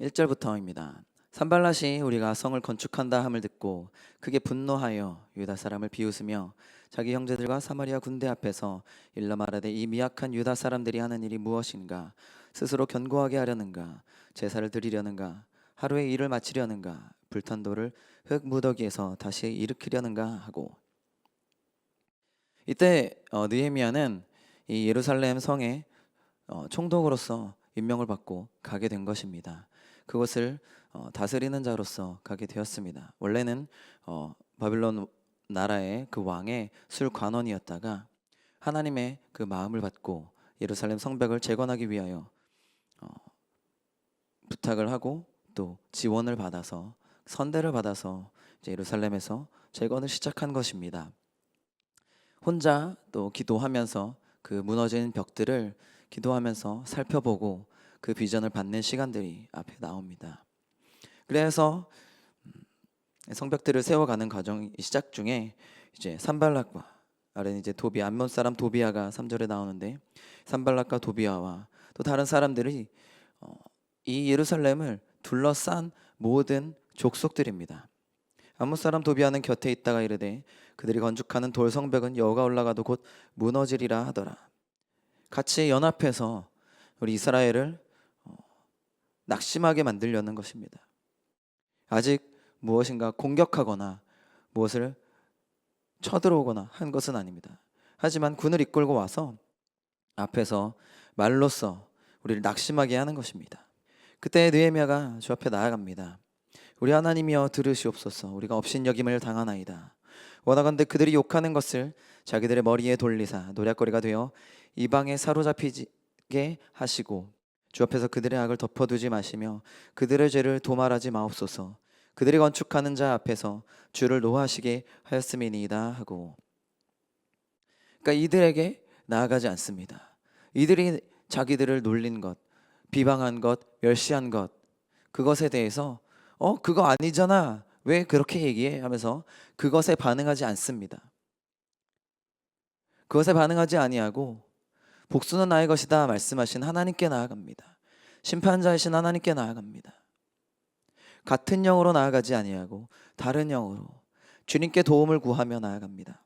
1절부터입니다. 산발랏이 우리가 성을 건축한다 함을 듣고 크게 분노하여 유다 사람을 비웃으며 자기 형제들과 사마리아 군대 앞에서 일러 말하되 이 미약한 유다 사람들이 하는 일이 무엇인가? 스스로 견고하게 하려는가? 제사를 드리려는가? 하루의 일을 마치려는가? 불탄 돌을 흙 무더기에서 다시 일으키려는가 하고, 이때 느헤미야는 이 예루살렘 성에 총독으로서 임명을 받고 가게 된 것입니다. 그것을 다스리는 자로서 가게 되었습니다. 원래는 바빌론 나라의 그 왕의 술관원이었다가 하나님의 그 마음을 받고 예루살렘 성벽을 재건하기 위하여 어, 부탁을 하고 또 지원을 받아서 선대를 받아서 이제 예루살렘에서 재건을 시작한 것입니다. 혼자 또 기도하면서 그 무너진 벽들을 기도하면서 살펴보고 그 비전을 받는 시간들이 앞에 나옵니다. 그래서 성벽들을 세워가는 과정 시작 중에 이제 산발락과 아래는 이제 도비아, 암몬 사람 도비아가 3절에 나오는데, 산발락과 도비아와 또 다른 사람들이 이 예루살렘을 둘러싼 모든 족속들입니다. 암몬 사람 도비아는 곁에 있다가 이르되 그들이 건축하는 돌 성벽은 여호가 올라가도 곧 무너지리라 하더라. 같이 연합해서 우리 이스라엘을 낙심하게 만들려는 것입니다. 아직 무엇인가 공격하거나 무엇을 쳐들어오거나 한 것은 아닙니다. 하지만 군을 이끌고 와서 앞에서 말로써 우리를 낙심하게 하는 것입니다. 그때 느헤미야가 주 앞에 나아갑니다. 우리 하나님이여 들으시옵소서. 우리가 업신여김을 당하나이다. 원하건대 그들이 욕하는 것을 자기들의 머리에 돌리사 노략거리가 되어 이방에 사로잡히게 하시고 주 앞에서 그들의 악을 덮어두지 마시며 그들의 죄를 도말하지 마옵소서. 그들이 건축하는 자 앞에서 주를 노하시게 하였음이니이다 하고, 그러니까 이들에게 나아가지 않습니다. 이들이 자기들을 놀린 것, 비방한 것, 멸시한 것, 그것에 대해서 그거 아니잖아, 왜 그렇게 얘기해? 하면서 그것에 반응하지 않습니다. 그것에 반응하지 아니하고 복수는 나의 것이다 말씀하신 하나님께 나아갑니다. 심판자이신 하나님께 나아갑니다. 같은 영으로 나아가지 아니하고 다른 영으로 주님께 도움을 구하며 나아갑니다.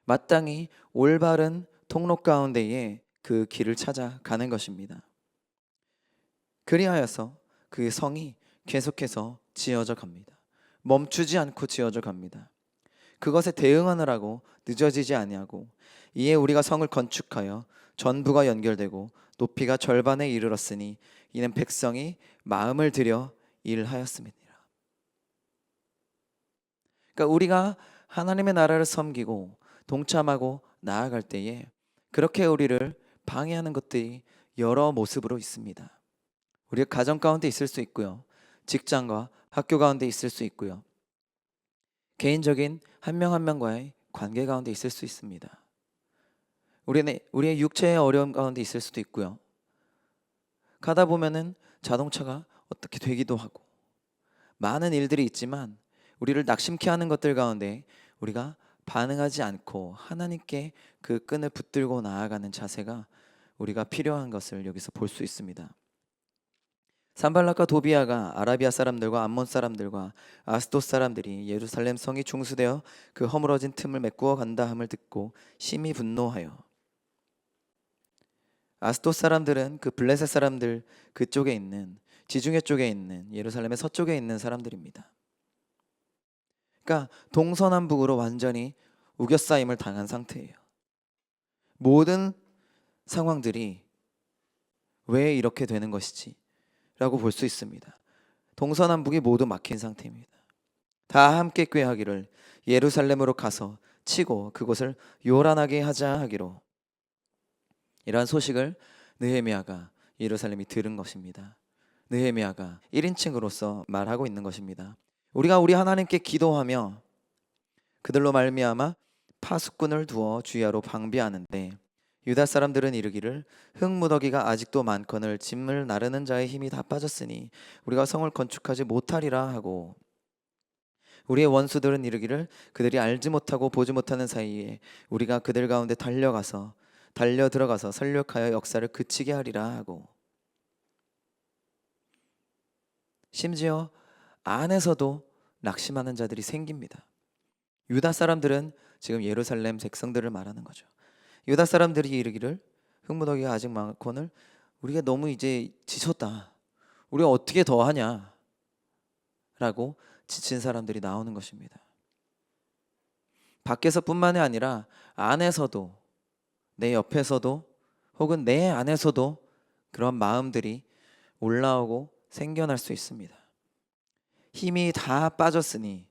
마땅히 올바른 통로 가운데에 그 길을 찾아가는 것입니다. 그리하여서 그 성이 계속해서 지어져 갑니다. 멈추지 않고 지어져 갑니다. 그것에 대응하느라고 늦어지지 아니하고, 이에 우리가 성을 건축하여 전부가 연결되고 높이가 절반에 이르렀으니 이는 백성이 마음을 들여 일하였음이니라. 그러니까 우리가 하나님의 나라를 섬기고 동참하고 나아갈 때에 그렇게 우리를 방해하는 것들이 여러 모습으로 있습니다. 우리가 가정 가운데 있을 수 있고요, 직장과 학교 가운데 있을 수 있고요, 개인적인 한 명 한 명과의 관계 가운데 있을 수 있습니다. 우리의 육체의 어려움 가운데 있을 수도 있고요, 가다 보면은 자동차가 어떻게 되기도 하고 많은 일들이 있지만 우리를 낙심케 하는 것들 가운데 우리가 반응하지 않고 하나님께 그 끈을 붙들고 나아가는 자세가 우리가 필요한 것을 여기서 볼 수 있습니다. 산발락과 도비아가 아라비아 사람들과 암몬 사람들과 아스돗 사람들이 예루살렘 성이 중수되어 그 허물어진 틈을 메꾸어 간다 함을 듣고 심히 분노하여, 아스돗 사람들은 그 블레셋 사람들 그쪽에 있는 지중해 쪽에 있는 예루살렘의 서쪽에 있는 사람들입니다. 그러니까 동서남북으로 완전히 우겨싸임을 당한 상태예요. 모든 상황들이 왜 이렇게 되는 것이지 라고 볼 수 있습니다. 동서남북이 모두 막힌 상태입니다. 다 함께 꾀하기를 예루살렘으로 가서 치고 그곳을 요란하게 하자 하기로, 이러한 소식을 느헤미야가 예루살렘이 들은 것입니다. 느헤미야가 1인칭으로서 말하고 있는 것입니다. 우리가 우리 하나님께 기도하며 그들로 말미암아 파수꾼을 두어 주야로 방비하는데 유다 사람들은 이르기를 흙무더기가 아직도 많거늘 짐을 나르는 자의 힘이 다 빠졌으니 우리가 성을 건축하지 못하리라 하고, 우리의 원수들은 이르기를 그들이 알지 못하고 보지 못하는 사이에 우리가 그들 가운데 달려 들어가서 설력하여 역사를 그치게 하리라 하고, 심지어 안에서도 낙심하는 자들이 생깁니다. 유다 사람들은 지금 예루살렘 백성들을 말하는 거죠. 유다 사람들이 이르기를 흙무더기가 아직 많거늘 우리가 너무 이제 지쳤다. 우리가 어떻게 더 하냐? 라고 지친 사람들이 나오는 것입니다. 밖에서뿐만이 아니라 안에서도, 내 옆에서도 혹은 내 안에서도 그런 마음들이 올라오고 생겨날 수 있습니다. 힘이 다 빠졌으니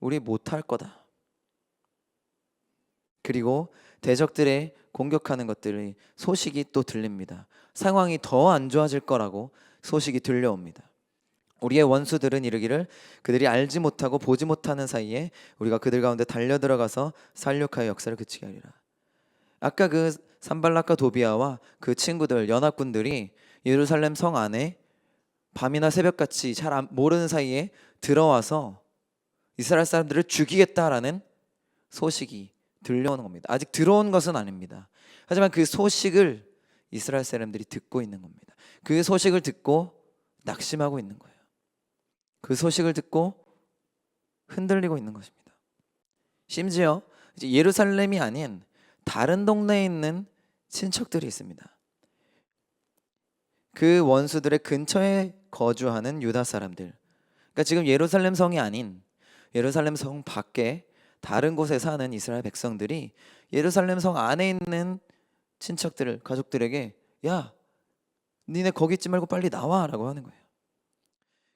우리 못할 거다. 그리고 대적들의 공격하는 것들이 소식이 또 들립니다. 상황이 더 안 좋아질 거라고 소식이 들려옵니다. 우리의 원수들은 이르기를 그들이 알지 못하고 보지 못하는 사이에 우리가 그들 가운데 달려들어가서 살육하여 역사를 그치게 하리라. 아까 그 산발락과 도비아와 그 친구들 연합군들이 예루살렘 성 안에 밤이나 새벽같이 잘 모르는 사이에 들어와서 이스라엘 사람들을 죽이겠다라는 소식이 들려오는 겁니다. 아직 들어온 것은 아닙니다. 하지만 그 소식을 이스라엘 사람들이 듣고 있는 겁니다. 그 소식을 듣고 낙심하고 있는 거예요. 그 소식을 듣고 흔들리고 있는 것입니다. 심지어 이제 예루살렘이 아닌 다른 동네에 있는 친척들이 있습니다. 그 원수들의 근처에 거주하는 유다 사람들. 그러니까 지금 예루살렘 성이 아닌 예루살렘 성 밖에 다른 곳에 사는 이스라엘 백성들이 예루살렘 성 안에 있는 친척들, 가족들에게 야, 니네 거기 있지 말고 빨리 나와라고 하는 거예요.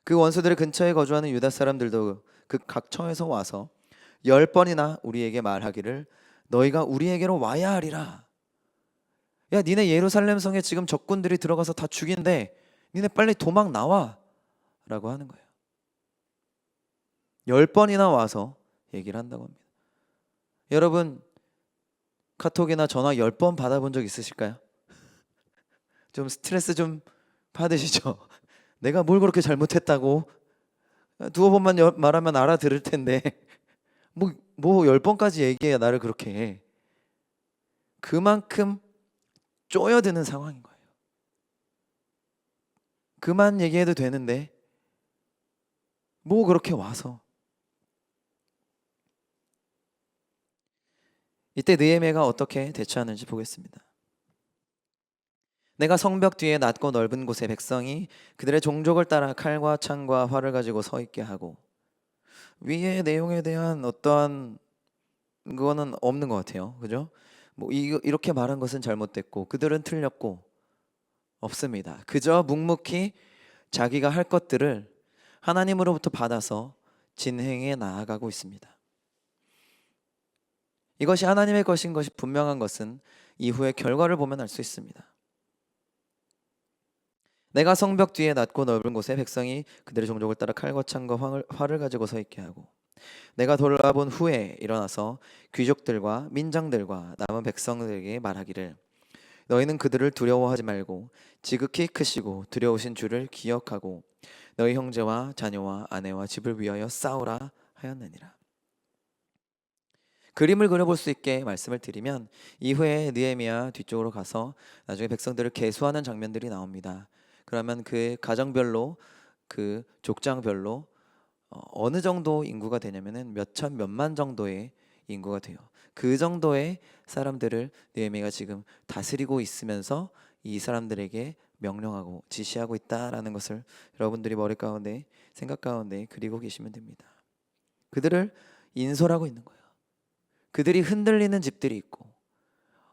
그 원수들의 근처에 거주하는 유다 사람들도 그 각처에서 와서 10번이나 우리에게 말하기를 너희가 우리에게로 와야 하리라. 야, 니네 예루살렘 성에 지금 적군들이 들어가서 다 죽인데 니네 빨리 도망 나와 라고 하는 거예요. 10번이나 와서 얘기를 한다고 합니다. 여러분 카톡이나 전화 10번 받아본 적 있으실까요? 좀 스트레스 좀 받으시죠? 내가 뭘 그렇게 잘못했다고 두어 번만 말하면 알아들을 텐데 뭐 10번까지 얘기해야 나를 그렇게 해. 그만큼 쪼여드는 상황인 거예요. 그만 얘기해도 되는데 뭐 그렇게 와서. 이때 느헤미야가 어떻게 대처하는지 보겠습니다. 내가 성벽 뒤에 낮고 넓은 곳에 백성이 그들의 종족을 따라 칼과 창과 활을 가지고 서 있게 하고, 위의 내용에 대한 어떠한 그거는 없는 것 같아요. 그죠? 뭐 이렇게 말한 것은 잘못됐고 그들은 틀렸고 없습니다. 그저 묵묵히 자기가 할 것들을 하나님으로부터 받아서 진행해 나아가고 있습니다. 이것이 하나님의 것인 것이 분명한 것은 이후의 결과를 보면 알 수 있습니다. 내가 성벽 뒤에 낮고 넓은 곳에 백성이 그들의 종족을 따라 칼과 창과 활을 가지고 서 있게 하고, 내가 돌아본 후에 일어나서 귀족들과 민장들과 남은 백성들에게 말하기를 너희는 그들을 두려워하지 말고 지극히 크시고 두려우신 주를 기억하고 너희 형제와 자녀와 아내와 집을 위하여 싸우라 하였느니라. 그림을 그려볼 수 있게 말씀을 드리면 이후에 느헤미야 뒤쪽으로 가서 나중에 백성들을 계수하는 장면들이 나옵니다. 그러면 그 가정별로 그 족장별로 어느 정도 인구가 되냐면은 몇천 몇만 정도의 인구가 돼요. 그 정도의 사람들을 느헤미야가 지금 다스리고 있으면서 이 사람들에게 명령하고 지시하고 있다라는 것을 여러분들이 머리 가운데 생각 가운데 그리고 계시면 됩니다. 그들을 인솔하고 있는 거예요. 그들이 흔들리는 집들이 있고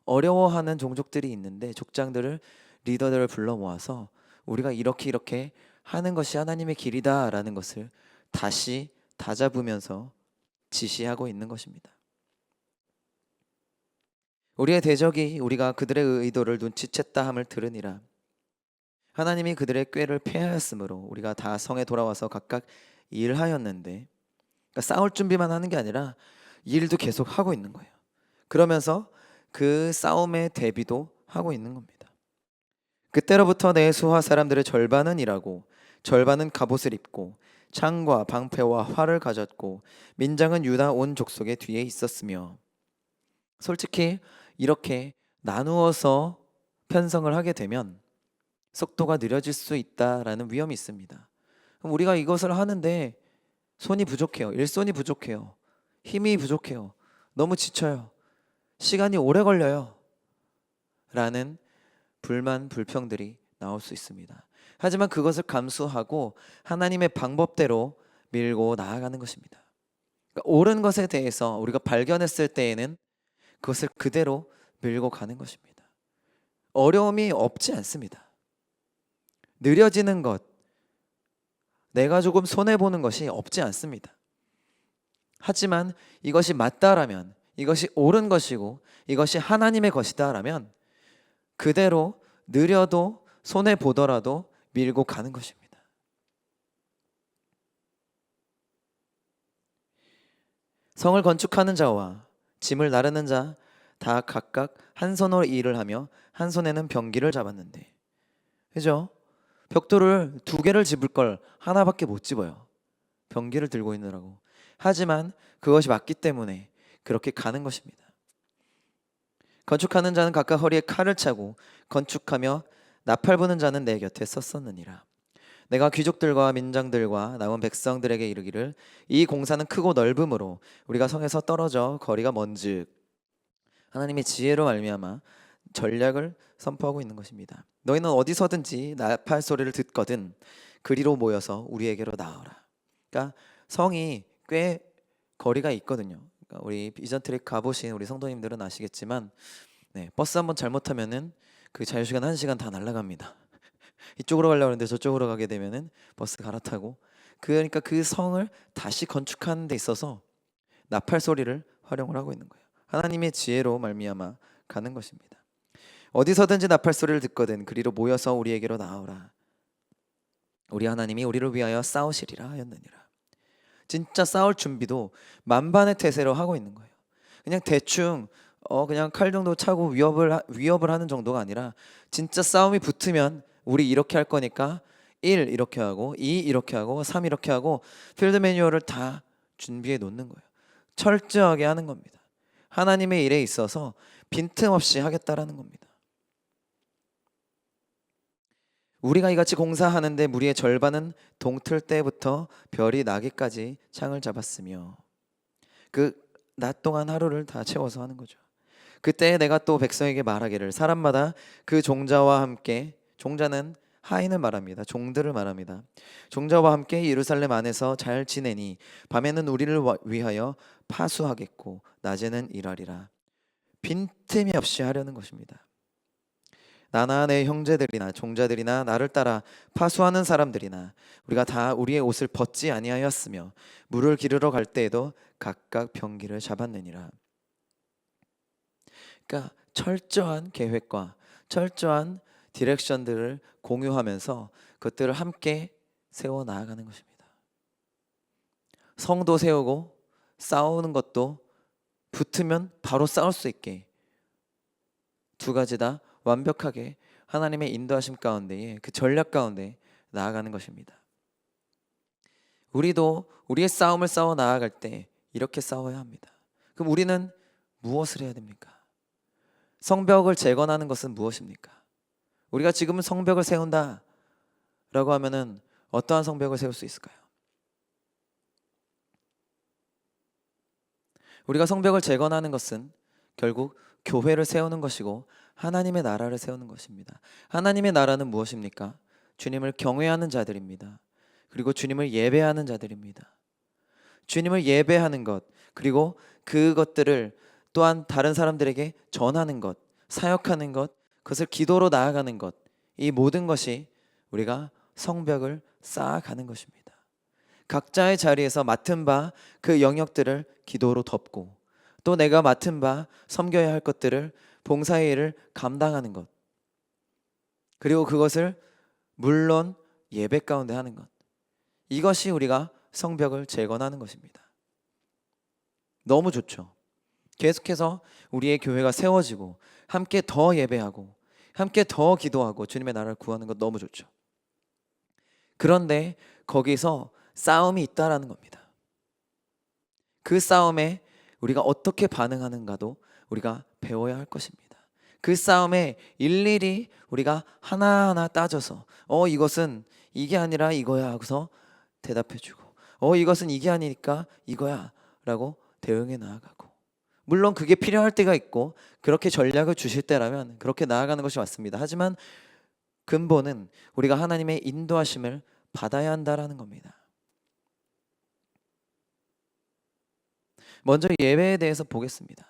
어려워하는 종족들이 있는데 족장들을 리더들을 불러 모아서 우리가 이렇게 하는 것이 하나님의 길이다라는 것을 다시 다잡으면서 지시하고 있는 것입니다. 우리의 대적이 우리가 그들의 의도를 눈치챘다 함을 들으니라. 하나님이 그들의 꾀를 폐하였으므로 우리가 다 성에 돌아와서 각각 일하였는데, 그러니까 싸울 준비만 하는 게 아니라 일도 계속 하고 있는 거예요. 그러면서 그 싸움의 대비도 하고 있는 겁니다. 그때로부터 내 수하 사람들의 절반은 일하고 절반은 갑옷을 입고 창과 방패와 활을 가졌고 민장은 유다 온 족속의 뒤에 있었으며. 솔직히 이렇게 나누어서 편성을 하게 되면 속도가 느려질 수 있다라는 위험이 있습니다. 그럼 우리가 이것을 하는데 손이 부족해요. 일손이 부족해요. 힘이 부족해요. 너무 지쳐요. 시간이 오래 걸려요. 라는 불만, 불평들이 나올 수 있습니다. 하지만 그것을 감수하고 하나님의 방법대로 밀고 나아가는 것입니다. 그러니까 옳은 것에 대해서 우리가 발견했을 때에는 그것을 그대로 밀고 가는 것입니다. 어려움이 없지 않습니다. 느려지는 것, 내가 조금 손해보는 것이 없지 않습니다. 하지만 이것이 맞다라면, 이것이 옳은 것이고 이것이 하나님의 것이다라면 그대로 느려도 손해보더라도 밀고 가는 것입니다. 성을 건축하는 자와 짐을 나르는 자 다 각각 한 손으로 일을 하며 한 손에는 병기를 잡았는데, 그죠? 벽돌을 2개를 집을 걸 하나밖에 못 집어요. 병기를 들고 있느라고. 하지만 그것이 맞기 때문에 그렇게 가는 것입니다. 건축하는 자는 각각 허리에 칼을 차고 건축하며 나팔 부는 자는 내 곁에 섰었느니라. 내가 귀족들과 민장들과 남은 백성들에게 이르기를 이 공사는 크고 넓음으로 우리가 성에서 떨어져 거리가 먼즉, 하나님의 지혜로 말미암아 전략을 선포하고 있는 것입니다. 너희는 어디서든지 나팔 소리를 듣거든 그리로 모여서 우리에게로 나오라. 그러니까 성이 꽤 거리가 있거든요. 그러니까 우리 비전 트랙 가보신 우리 성도님들은 아시겠지만, 버스 한번 잘못하면은 그 자유시간 1시간 다 날아갑니다. 이쪽으로 가려고 하는데 저쪽으로 가게 되면은 버스 갈아타고, 그러니까 그 성을 다시 건축하는 데 있어서 나팔 소리를 활용을 하고 있는 거예요. 하나님의 지혜로 말미암아 가는 것입니다. 어디서든지 나팔 소리를 듣거든 그리로 모여서 우리에게로 나오라. 우리 하나님이 우리를 위하여 싸우시리라 하였느니라. 진짜 싸울 준비도 만반의 태세로 하고 있는 거예요. 그냥 대충 그냥 칼 정도 차고 위협을 하는 정도가 아니라, 진짜 싸움이 붙으면 우리 이렇게 할 거니까 1 이렇게 하고 2 이렇게 하고 3 이렇게 하고 필드 매뉴얼을 다 준비해 놓는 거예요. 철저하게 하는 겁니다. 하나님의 일에 있어서 빈틈없이 하겠다라는 겁니다. 우리가 이같이 공사하는데 무리의 절반은 동틀 때부터 별이 나기까지 창을 잡았으며, 그 낮 동안 하루를 다 채워서 하는 거죠. 그때 내가 또 백성에게 말하기를 사람마다 그 종자와 함께, 종자는 하인을 말합니다. 종들을 말합니다. 종자와 함께 예루살렘 안에서 잘 지내니 밤에는 우리를 위하여 파수하겠고 낮에는 일하리라. 빈틈이 없이 하려는 것입니다. 나나 내 형제들이나 종자들이나 나를 따라 파수하는 사람들이나 우리가 다 우리의 옷을 벗지 아니하였으며 물을 기르러 갈 때에도 각각 병기를 잡았느니라. 그러니까 철저한 계획과 철저한 디렉션들을 공유하면서 그것들을 함께 세워 나아가는 것입니다. 성도 세우고 싸우는 것도 붙으면 바로 싸울 수 있게 2가지 다 완벽하게 하나님의 인도하심 가운데에, 그 전략 가운데 나아가는 것입니다. 우리도 우리의 싸움을 싸워 나아갈 때 이렇게 싸워야 합니다. 그럼 우리는 무엇을 해야 됩니까? 성벽을 재건하는 것은 무엇입니까? 우리가 지금은 성벽을 세운다 라고 하면은 어떠한 성벽을 세울 수 있을까요? 우리가 성벽을 재건하는 것은 결국 교회를 세우는 것이고 하나님의 나라를 세우는 것입니다. 하나님의 나라는 무엇입니까? 주님을 경외하는 자들입니다. 그리고 주님을 예배하는 자들입니다. 주님을 예배하는 것, 그리고 그것들을 또한 다른 사람들에게 전하는 것, 사역하는 것, 그것을 기도로 나아가는 것, 이 모든 것이 우리가 성벽을 쌓아가는 것입니다. 각자의 자리에서 맡은 바 그 영역들을 기도로 덮고, 또 내가 맡은 바 섬겨야 할 것들을, 봉사의 일을 감당하는 것, 그리고 그것을 물론 예배 가운데 하는 것, 이것이 우리가 성벽을 재건하는 것입니다. 너무 좋죠. 계속해서 우리의 교회가 세워지고 함께 더 예배하고 함께 더 기도하고 주님의 나라를 구하는 것 너무 좋죠. 그런데 거기서 싸움이 있다라는 겁니다. 그 싸움에 우리가 어떻게 반응하는가도 우리가 배워야 할 것입니다. 그 싸움에 일일이 우리가 하나하나 따져서 이것은 이게 아니라 이거야 하고서 대답해주고, 이것은 이게 아니니까 이거야 라고 대응해 나아가고, 물론 그게 필요할 때가 있고 그렇게 전략을 주실 때라면 그렇게 나아가는 것이 맞습니다. 하지만 근본은 우리가 하나님의 인도하심을 받아야 한다라는 겁니다. 먼저 예배에 대해서 보겠습니다.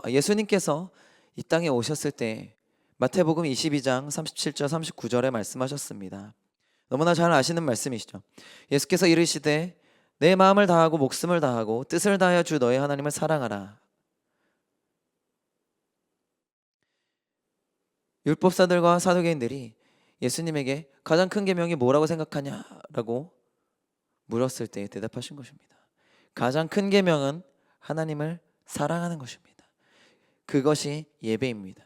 예수님께서 이 땅에 오셨을 때 마태복음 22장 37절 39절에 말씀하셨습니다. 너무나 잘 아시는 말씀이시죠. 예수께서 이르시되 내 마음을 다하고 목숨을 다하고 뜻을 다하여 주 너의 하나님을 사랑하라. 율법사들과 사두개인들이 예수님에게 가장 큰 계명이 뭐라고 생각하냐라고 물었을 때 대답하신 것입니다. 가장 큰 계명은 하나님을 사랑하는 것입니다. 그것이 예배입니다.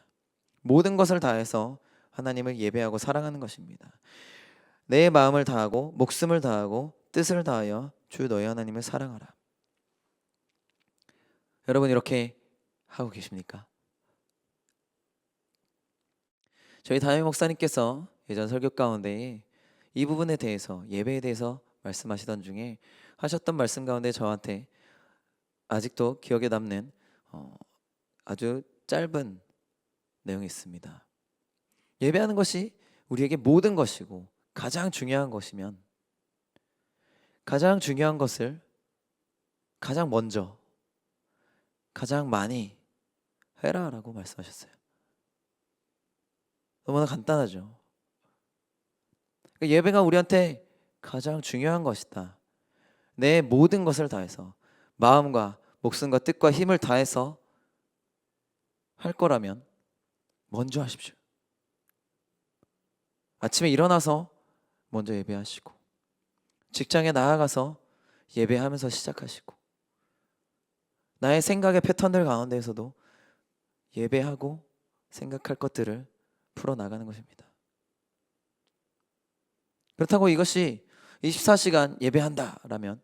모든 것을 다해서 하나님을 예배하고 사랑하는 것입니다. 내 마음을 다하고 목숨을 다하고 뜻을 다하여 주 너희 하나님을 사랑하라. 여러분 이렇게 하고 계십니까? 저희 담임 목사님께서 예전 설교 가운데 이 부분에 대해서, 예배에 대해서 말씀하시던 중에 하셨던 말씀 가운데 저한테 아직도 기억에 남는 아주 짧은 내용이 있습니다. 예배하는 것이 우리에게 모든 것이고 가장 중요한 것이면 가장 중요한 것을 가장 먼저 가장 많이 해라라고 말씀하셨어요. 너무나 간단하죠. 예배가 우리한테 가장 중요한 것이다. 내 모든 것을 다해서, 마음과 목숨과 뜻과 힘을 다해서 할 거라면 먼저 하십시오. 아침에 일어나서 먼저 예배하시고, 직장에 나아가서 예배하면서 시작하시고, 나의 생각의 패턴들 가운데에서도 예배하고 생각할 것들을 풀어나가는 것입니다. 그렇다고 이것이 24시간 예배한다라면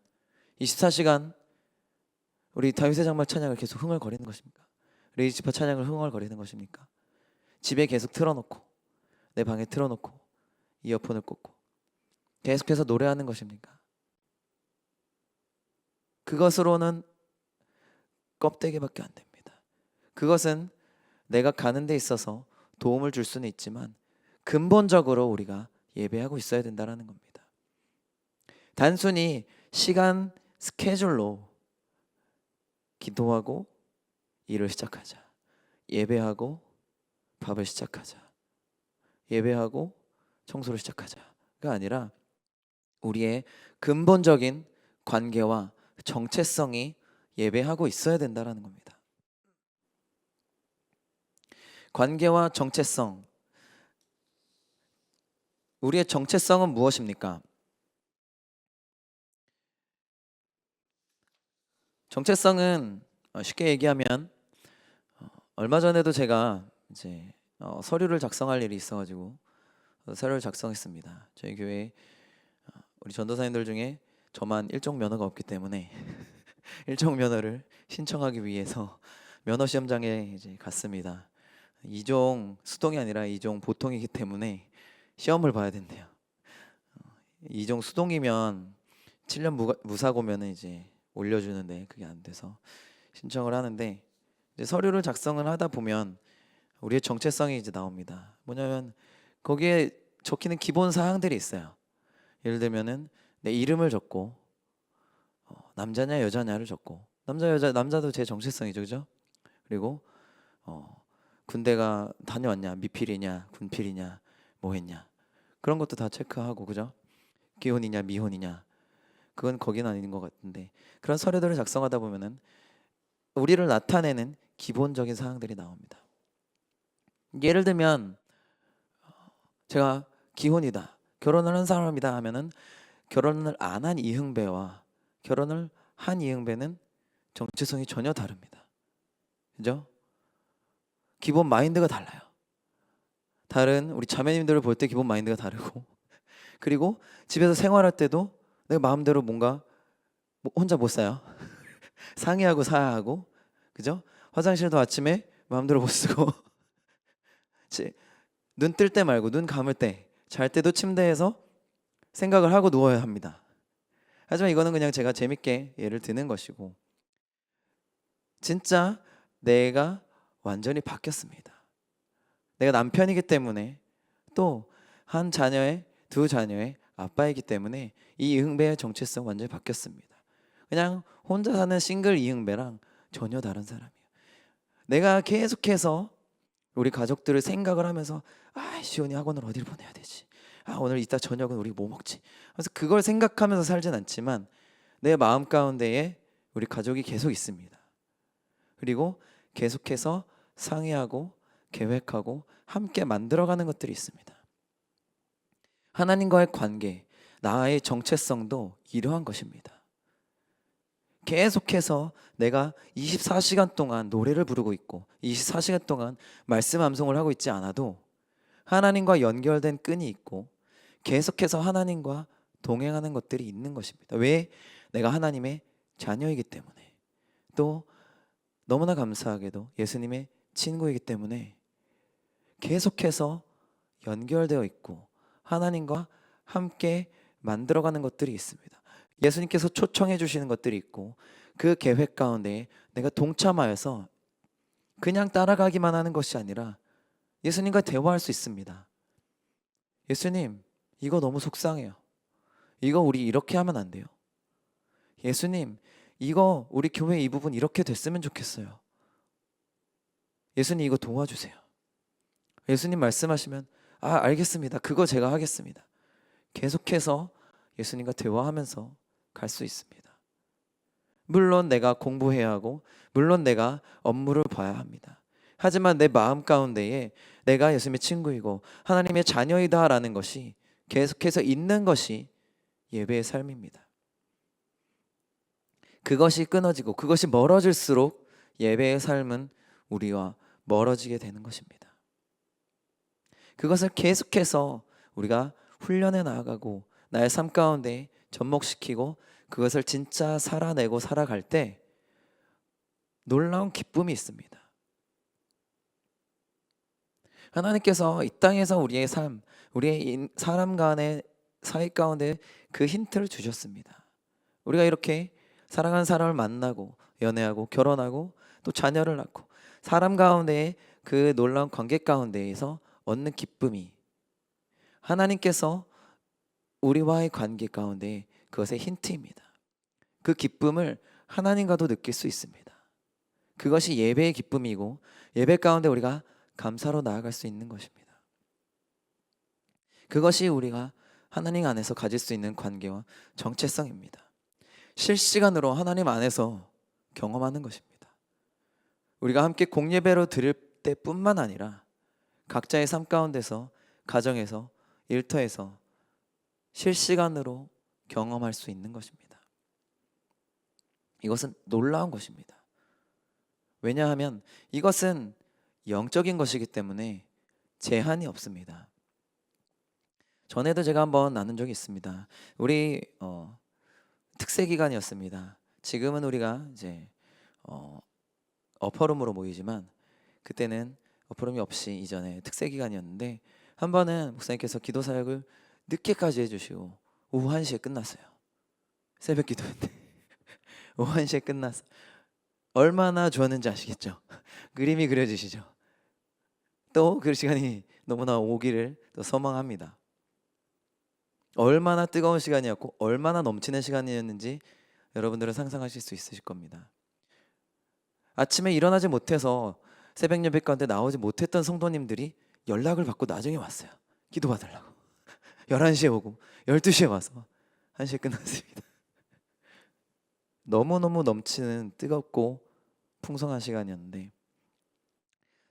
24시간 우리 다윗의 장막 찬양을 계속 흥얼거리는 것입니까? 레이지파 찬양을 흥얼거리는 것입니까? 집에 계속 틀어놓고, 내 방에 틀어놓고 이어폰을 꽂고 계속해서 노래하는 것입니까? 그것으로는 껍데기밖에 안 됩니다. 그것은 내가 가는 데 있어서 도움을 줄 수는 있지만 근본적으로 우리가 예배하고 있어야 된다는 겁니다. 단순히 시간 스케줄로 기도하고 일을 시작하자, 예배하고 밥을 시작하자, 예배하고 청소를 시작하자가 아니라 우리의 근본적인 관계와 정체성이 예배하고 있어야 된다는 겁니다. 관계와 정체성, 우리의 정체성은 무엇입니까? 정체성은 쉽게 얘기하면 얼마 전에도 제가 이제 서류를 작성할 일이 있어가지고 서류를 작성했습니다. 저희 교회 우리 전도사님들 중에 저만 일종 면허가 없기 때문에 일종 면허를 신청하기 위해서 면허 시험장에 이제 갔습니다. 2종 수동이 아니라 2종 보통이기 때문에 시험을 봐야 된대요. 2종 수동이면 7년 무사고면은 이제 올려주는데 그게 안 돼서 신청을 하는데, 이제 서류를 작성을 하다 보면 우리의 정체성이 이제 나옵니다. 뭐냐면 거기에 적히는 기본 사항들이 있어요. 예를 들면은 내 이름을 적고 남자냐 여자냐를 적고, 남자도 제 정체성이죠, 그죠? 그리고 군대가 다녀왔냐, 미필이냐, 군필이냐, 뭐 했냐, 그런 것도 다 체크하고, 그죠? 기혼이냐 미혼이냐, 그건 거기는 아닌 것 같은데, 그런 서류들을 작성하다 보면은 우리를 나타내는 기본적인 사항들이 나옵니다. 예를 들면 제가 기혼이다, 결혼을 한 사람이다 하면은 결혼을 안 한 이흥배와 결혼을 한 이흥배는 정체성이 전혀 다릅니다. 그죠? 기본 마인드가 달라요. 다른 우리 자매님들을 볼 때 기본 마인드가 다르고, 그리고 집에서 생활할 때도 내가 마음대로 뭔가 혼자 못 사요. 상의하고 사야 하고, 그죠? 화장실도 아침에 마음대로 못 쓰고 눈 뜰 때 말고 눈 감을 때, 잘 때도 침대에서 생각을 하고 누워야 합니다. 하지만 이거는 그냥 제가 재밌게 예를 드는 것이고, 진짜 내가 완전히 바뀌었습니다. 내가 남편이기 때문에, 또 한 자녀의, 두 자녀의 아빠이기 때문에 이 이흥배의 정체성 완전히 바뀌었습니다. 그냥 혼자 사는 싱글 이흥배랑 전혀 다른 사람이에요. 내가 계속해서 우리 가족들을 생각을 하면서, 아, 시온이 학원을 어디를 보내야 되지? 아, 오늘 이따 저녁은 우리 뭐 먹지? 그래서 그걸 생각하면서 살진 않지만 내 마음 가운데에 우리 가족이 계속 있습니다. 그리고 계속해서 상의하고 계획하고 함께 만들어가는 것들이 있습니다. 하나님과의 관계, 나의 정체성도 이러한 것입니다. 계속해서 내가 24시간 동안 노래를 부르고 있고 24시간 동안 말씀 암송을 하고 있지 않아도 하나님과 연결된 끈이 있고 계속해서 하나님과 동행하는 것들이 있는 것입니다. 왜? 내가 하나님의 자녀이기 때문에, 또 너무나 감사하게도 예수님의 친구이기 때문에 계속해서 연결되어 있고 하나님과 함께 만들어가는 것들이 있습니다. 예수님께서 초청해 주시는 것들이 있고 그 계획 가운데 내가 동참하여서 그냥 따라가기만 하는 것이 아니라 예수님과 대화할 수 있습니다. 예수님, 이거 너무 속상해요. 이거 우리 이렇게 하면 안 돼요. 예수님, 이거 우리 교회 이 부분 이렇게 됐으면 좋겠어요. 예수님, 이거 도와주세요. 예수님 말씀하시면, 아, 알겠습니다. 그거 제가 하겠습니다. 계속해서 예수님과 대화하면서 갈 수 있습니다. 물론 내가 공부해야 하고 물론 내가 업무를 봐야 합니다. 하지만 내 마음 가운데에 내가 예수님의 친구이고 하나님의 자녀이다라는 것이 계속해서 있는 것이 예배의 삶입니다. 그것이 끊어지고 그것이 멀어질수록 예배의 삶은 우리와 멀어지게 되는 것입니다. 그것을 계속해서 우리가 훈련해 나아가고 나의 삶 가운데 접목시키고 그것을 진짜 살아내고 살아갈 때 놀라운 기쁨이 있습니다. 하나님께서 이 땅에서 우리의 삶, 우리의 사람 간의 사이 가운데 그 힌트를 주셨습니다. 우리가 이렇게 사랑하는 사람을 만나고 연애하고 결혼하고 또 자녀를 낳고 사람 가운데의 그 놀라운 관계 가운데에서 얻는 기쁨이 하나님께서 우리와의 관계 가운데 그것의 힌트입니다. 그 기쁨을 하나님과도 느낄 수 있습니다. 그것이 예배의 기쁨이고 예배 가운데 우리가 감사로 나아갈 수 있는 것입니다. 그것이 우리가 하나님 안에서 가질 수 있는 관계와 정체성입니다. 실시간으로 하나님 안에서 경험하는 것입니다. 우리가 함께 공예배로 드릴 때뿐만 아니라 각자의 삶 가운데서 가정에서 일터에서 실시간으로 경험할 수 있는 것입니다. 이것은 놀라운 것입니다. 왜냐하면 이것은 영적인 것이기 때문에 제한이 없습니다. 전에도 제가 한번 나눈 적이 있습니다. 우리 특세 기간이었습니다. 지금은 우리가 이제 어퍼룸으로 모이지만 그때는 어퍼룸이 없이 이전에 특세 기간이었는데 한 번은 목사님께서 기도 사역을 늦게까지 해주시고 오후 1시에 끝났어요. 새벽 기도인데 오후 1시에 끝났어. 얼마나 좋았는지 아시겠죠? 그림이 그려지시죠? 또 그 시간이 너무나 오기를 또 소망합니다. 얼마나 뜨거운 시간이었고 얼마나 넘치는 시간이었는지 여러분들은 상상하실 수 있으실 겁니다. 아침에 일어나지 못해서 새벽 예배 가운데 나오지 못했던 성도님들이 연락을 받고 나중에 왔어요. 기도 받으려고 11시에 오고 12시에 와서 1시에 끝났습니다. 너무너무 넘치는 뜨겁고 풍성한 시간이었는데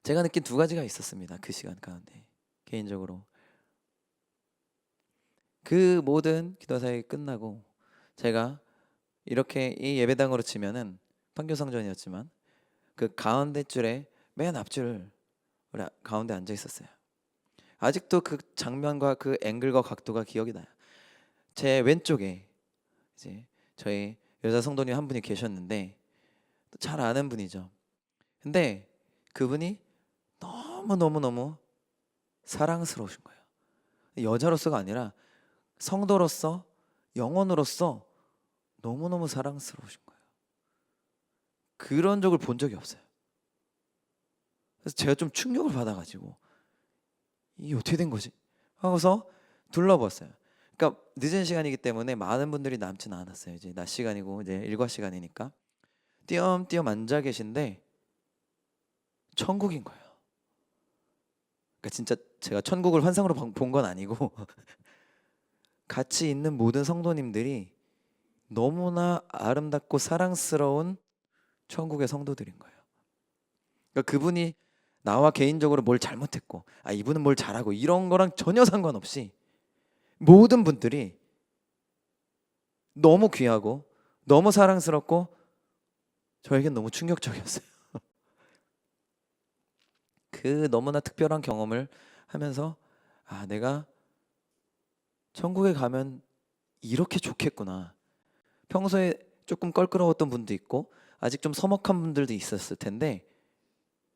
제가 느낀 두 가지가 있었습니다. 그 시간 가운데 개인적으로 그 모든 기도 사역이 끝나고 제가 이렇게 이 예배당으로 치면은 판교성전이었지만 그 가운데 줄에 맨 앞줄 가운데 앉아 있었어요. 아직도 그 장면과 그 앵글과 각도가 기억이 나요. 제 왼쪽에 이제 저희 여자 성도님 한 분이 계셨는데 잘 아는 분이죠. 근데 그분이 너무 사랑스러우신 거예요. 여자로서가 아니라 성도로서 영혼으로서 너무너무 사랑스러우신 거예요. 그런 적을 본 적이 없어요. 그래서 제가 좀 충격을 받아가지고 이게 어떻게 된 거지? 하고서 둘러봤어요. 그러니까 늦은 시간이기 때문에 많은 분들이 남지는 않았어요. 이제 낮 시간이고 이제 일과 시간이니까 띄엄띄엄 앉아 계신데 천국인 거예요. 그러니까 진짜 제가 천국을 환상으로 본 건 아니고 같이 있는 모든 성도님들이 너무나 아름답고 사랑스러운 천국의 성도들인 거예요. 그러니까 그분이 나와 개인적으로 뭘 잘못했고 이분은 뭘 잘하고 이런 거랑 전혀 상관없이 모든 분들이 너무 귀하고 너무 사랑스럽고 저에겐 너무 충격적이었어요. 그 너무나 특별한 경험을 하면서 내가 천국에 가면 이렇게 좋겠구나. 평소에 조금 껄끄러웠던 분도 있고 아직 좀 서먹한 분들도 있었을 텐데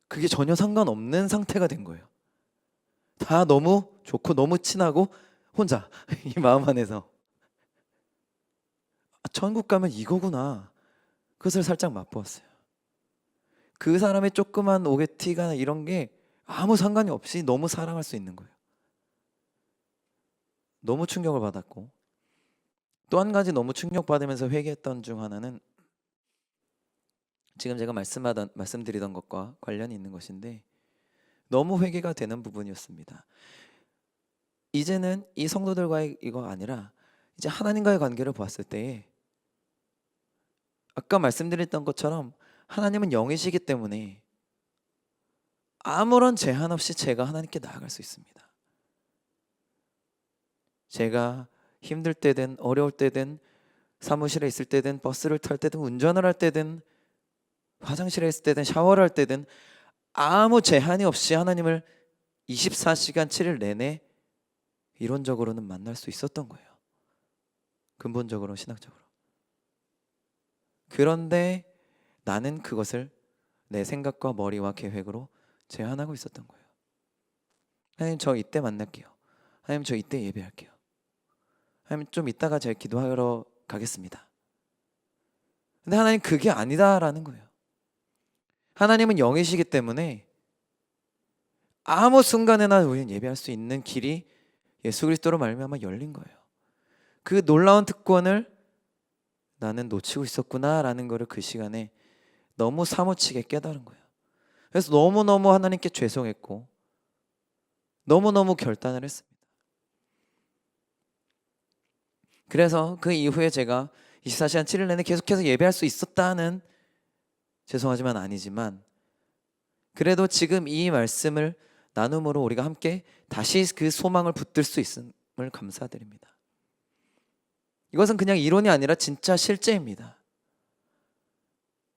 그게 전혀 상관없는 상태가 된 거예요. 다 너무 좋고 너무 친하고 혼자 이 마음 안에서 천국 가면 이거구나. 그것을 살짝 맛보았어요. 그 사람의 조그만 오게티가 이런 게 아무 상관이 없이 너무 사랑할 수 있는 거예요. 너무 충격을 받았고 또 한 가지 너무 충격받으면서 회개했던 중 하나는 지금 제가 말씀드리던 것과 관련이 있는 것인데 너무 회개가 되는 부분이었습니다. 이제는 이 성도들과의 이거 아니라 이제 하나님과의 관계를 보았을 때에 아까 말씀드렸던 것처럼 하나님은 영이시기 때문에 아무런 제한 없이 제가 하나님께 나아갈 수 있습니다. 제가 힘들 때든 어려울 때든 사무실에 있을 때든 버스를 탈 때든 운전을 할 때든 화장실에 있을 때든 샤워를 할 때든 아무 제한이 없이 하나님을 24시간 7일 내내 이론적으로는 만날 수 있었던 거예요. 근본적으로 신학적으로. 그런데 나는 그것을 내 생각과 머리와 계획으로 제한하고 있었던 거예요. 하나님 저 이때 만날게요. 하나님 저 이때 예배할게요. 하나님 좀 이따가 제가 기도하러 가겠습니다. 근데 하나님 그게 아니다라는 거예요. 하나님은 영이시기 때문에 아무 순간에나 우리는 예배할 수 있는 길이 예수 그리스도로 말미암아 열린 거예요. 그 놀라운 특권을 나는 놓치고 있었구나라는 것을 그 시간에 너무 사무치게 깨달은 거예요. 그래서 너무너무 하나님께 죄송했고 너무너무 결단을 했습니다. 그래서 그 이후에 제가 24시간 7일 내내 계속해서 예배할 수 있었다는 죄송하지만 아니지만 그래도 지금 이 말씀을 나눔으로 우리가 함께 다시 그 소망을 붙들 수 있음을 감사드립니다. 이것은 그냥 이론이 아니라 진짜 실제입니다.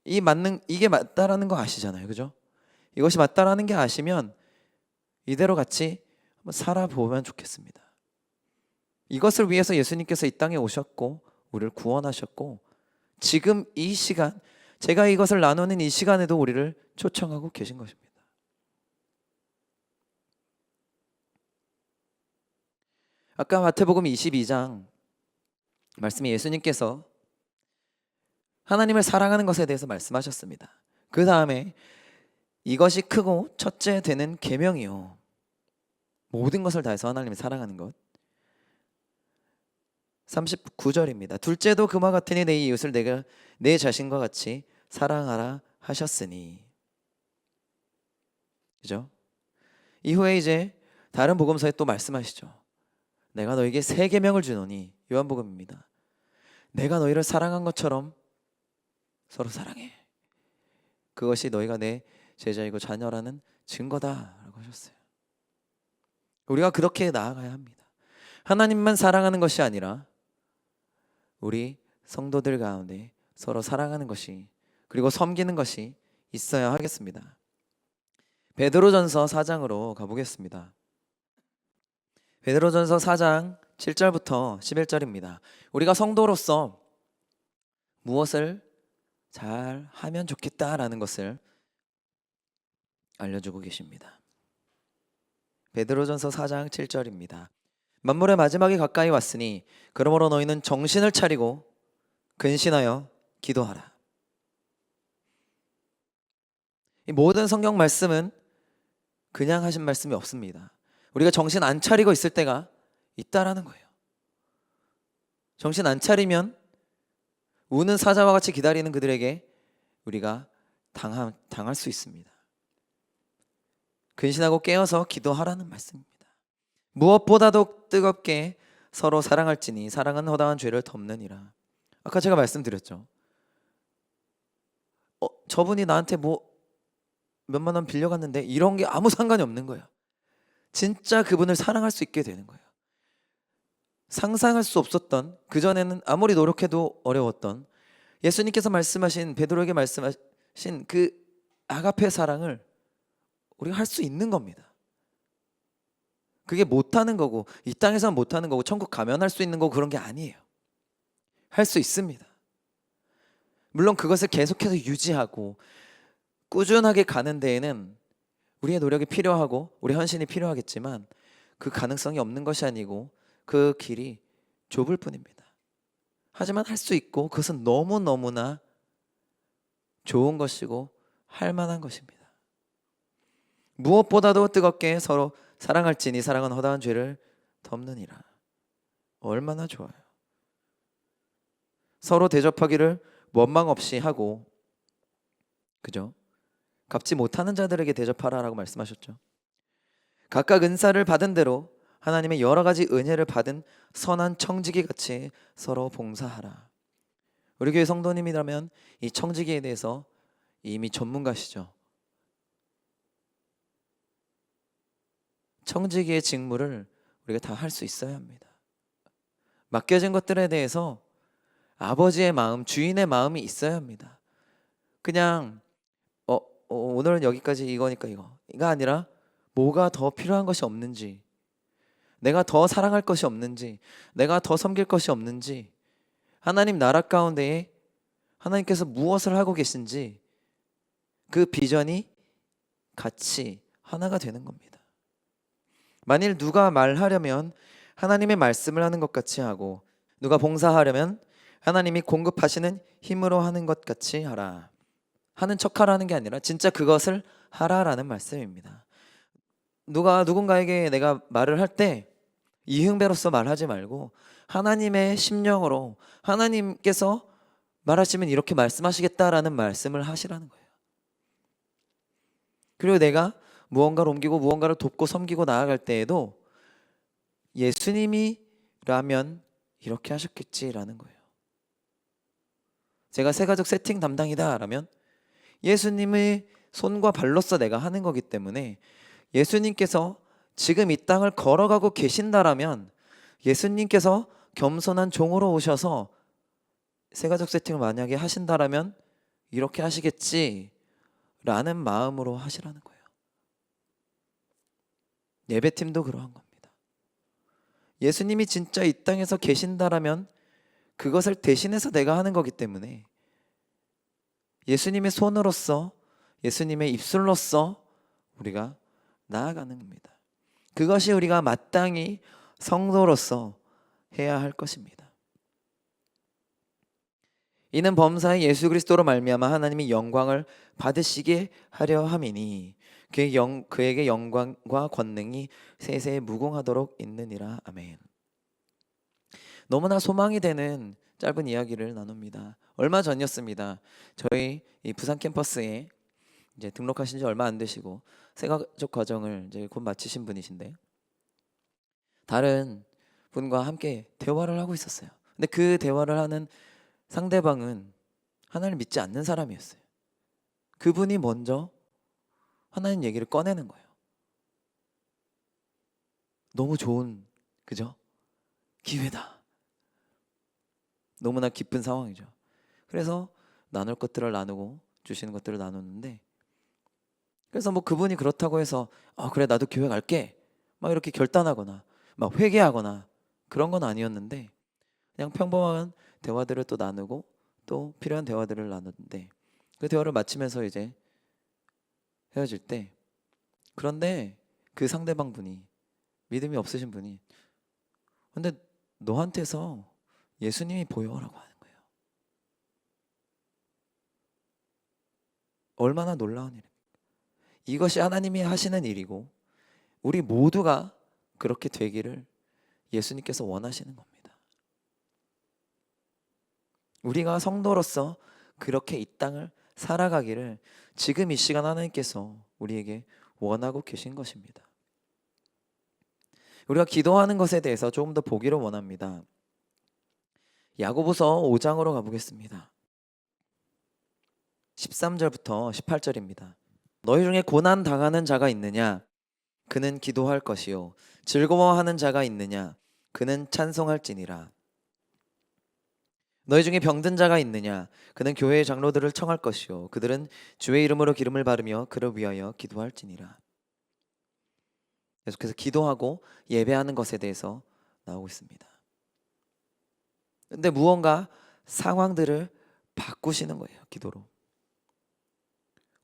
이게 맞다라는 거 아시잖아요, 그죠? 이것이 맞다라는 게 아시면 이대로 같이 한번 살아보면 좋겠습니다. 이것을 위해서 예수님께서 이 땅에 오셨고 우리를 구원하셨고 지금 이 시간 제가 이것을 나누는 이 시간에도 우리를 초청하고 계신 것입니다. 아까 마태복음 22장 말씀이 예수님께서 하나님을 사랑하는 것에 대해서 말씀하셨습니다. 그 다음에 이것이 크고 첫째 되는 계명이요 모든 것을 다해서 하나님을 사랑하는 것. 39절입니다. 둘째도 그와 같으니 내 이웃을 내가 내 자신과 같이 사랑하라 하셨으니. 그죠? 이후에 이제 다른 복음서에 또 말씀하시죠. 내가 너에게 새 계명을 주노니 요한복음입니다. 내가 너희를 사랑한 것처럼 서로 사랑해. 그것이 너희가 내 제자이고 자녀라는 증거다라고 하셨어요. 우리가 그렇게 나아가야 합니다. 하나님만 사랑하는 것이 아니라 우리 성도들 가운데 서로 사랑하는 것이 그리고 섬기는 것이 있어야 하겠습니다. 베드로전서 4장으로 가보겠습니다. 베드로전서 4장 7절부터 11절입니다. 우리가 성도로서 무엇을 잘 하면 좋겠다라는 것을 알려주고 계십니다. 베드로전서 4장 7절입니다. 만물의 마지막이 가까이 왔으니 그러므로 너희는 정신을 차리고 근신하여 기도하라. 이 모든 성경 말씀은 그냥 하신 말씀이 없습니다. 우리가 정신 안 차리고 있을 때가 있다라는 거예요. 정신 안 차리면 우는 사자와 같이 기다리는 그들에게 우리가 당할 수 있습니다. 근신하고 깨어서 기도하라는 말씀입니다. 무엇보다도 뜨겁게 서로 사랑할지니 사랑은 허다한 죄를 덮느니라. 아까 제가 말씀드렸죠. 저분이 나한테 뭐 몇만 원 빌려갔는데 이런 게 아무 상관이 없는 거예요. 진짜 그분을 사랑할 수 있게 되는 거예요. 상상할 수 없었던, 그전에는 아무리 노력해도 어려웠던 예수님께서 말씀하신, 베드로에게 말씀하신 그 아가페 사랑을 우리가 할 수 있는 겁니다. 그게 못하는 거고, 이 땅에서는 못하는 거고, 천국 가면 할 수 있는 거고, 그런 게 아니에요. 할 수 있습니다. 물론 그것을 계속해서 유지하고 꾸준하게 가는 데에는 우리의 노력이 필요하고 우리 헌신이 필요하겠지만, 그 가능성이 없는 것이 아니고 그 길이 좁을 뿐입니다. 하지만 할 수 있고, 그것은 너무너무나 좋은 것이고 할 만한 것입니다. 무엇보다도 뜨겁게 서로 사랑할지니 사랑은 허다한 죄를 덮느니라. 얼마나 좋아요. 서로 대접하기를 원망 없이 하고, 그죠? 갚지 못하는 자들에게 대접하라라고 말씀하셨죠. 각각 은사를 받은 대로 하나님의 여러 가지 은혜를 받은 선한 청지기 같이 서로 봉사하라. 우리 교회 성도님이라면 이 청지기에 대해서 이미 전문가시죠. 청지기의 직무를 우리가 다 할 수 있어야 합니다. 맡겨진 것들에 대해서 아버지의 마음, 주인의 마음이 있어야 합니다. 그냥 오늘은 여기까지 이거니까 이거 아니라 뭐가 더 필요한 것이 없는지, 내가 더 사랑할 것이 없는지, 내가 더 섬길 것이 없는지, 하나님 나라 가운데에 하나님께서 무엇을 하고 계신지 그 비전이 같이 하나가 되는 겁니다. 만일 누가 말하려면 하나님의 말씀을 하는 것 같이 하고, 누가 봉사하려면 하나님이 공급하시는 힘으로 하는 것 같이 하라. 하는 척하라는 게 아니라 진짜 그것을 하라라는 말씀입니다. 누군가에게 내가 말을 할 때 이흥배로서 말하지 말고 하나님의 심령으로, 하나님께서 말하시면 이렇게 말씀하시겠다라는 말씀을 하시라는 거예요. 그리고 내가 무언가를 옮기고 무언가를 돕고 섬기고 나아갈 때에도 예수님이라면 이렇게 하셨겠지라는 거예요. 제가 새가족 세팅 담당이다 라면 예수님의 손과 발로서 내가 하는 거기 때문에, 예수님께서 지금 이 땅을 걸어가고 계신다라면 예수님께서 겸손한 종으로 오셔서 새가족 세팅을 만약에 하신다라면 이렇게 하시겠지 라는 마음으로 하시라는 거예요. 예배팀도 그러한 겁니다. 예수님이 진짜 이 땅에서 계신다라면 그것을 대신해서 내가 하는 거기 때문에, 예수님의 손으로서, 예수님의 입술로서 우리가 나아가는 겁니다. 그것이 우리가 마땅히 성도로서 해야 할 것입니다. 이는 범사의 예수 그리스도로 말미암아 하나님이 영광을 받으시게 하려 함이니 그에게 영광과 권능이 세세에 무궁하도록 있느니라. 아멘. 너무나 소망이 되는 짧은 이야기를 나눕니다. 얼마 전이었습니다. 저희 이 부산 캠퍼스에 이제 등록하신 지 얼마 안 되시고 새가족 과정을 이제 곧 마치신 분이신데, 다른 분과 함께 대화를 하고 있었어요. 근데 그 대화를 하는 상대방은 하나님을 믿지 않는 사람이었어요. 그분이 먼저 하나님 얘기를 꺼내는 거예요. 너무 좋은, 그죠? 기회다. 너무나 기쁜 상황이죠. 그래서 나눌 것들을 나누고 주시는 것들을 나누는데, 그래서 뭐 그분이 그렇다고 해서 그래 나도 교회 갈게 막 이렇게 결단하거나 막 회개하거나 그런 건 아니었는데, 그냥 평범한 대화들을 또 나누고 또 필요한 대화들을 나누는데, 그 대화를 마치면서 이제 헤어질 때, 그런데 그 상대방 분이, 믿음이 없으신 분이, 근데 너한테서 예수님이 보여라고 하는 거예요. 얼마나 놀라운 일입니까? 이것이 하나님이 하시는 일이고 우리 모두가 그렇게 되기를 예수님께서 원하시는 겁니다. 우리가 성도로서 그렇게 이 땅을 살아가기를 지금 이 시간 하나님께서 우리에게 원하고 계신 것입니다. 우리가 기도하는 것에 대해서 조금 더 보기를 원합니다. 야고보서 5장으로 가보겠습니다. 13절부터 18절입니다. 너희 중에 고난 당하는 자가 있느냐? 그는 기도할 것이요. 즐거워하는 자가 있느냐? 그는 찬송할지니라. 너희 중에 병든 자가 있느냐? 그는 교회의 장로들을 청할 것이요. 그들은 주의 이름으로 기름을 바르며 그를 위하여 기도할지니라. 계속해서 기도하고 예배하는 것에 대해서 나오고 있습니다. 근데 무언가 상황들을 바꾸시는 거예요. 기도로.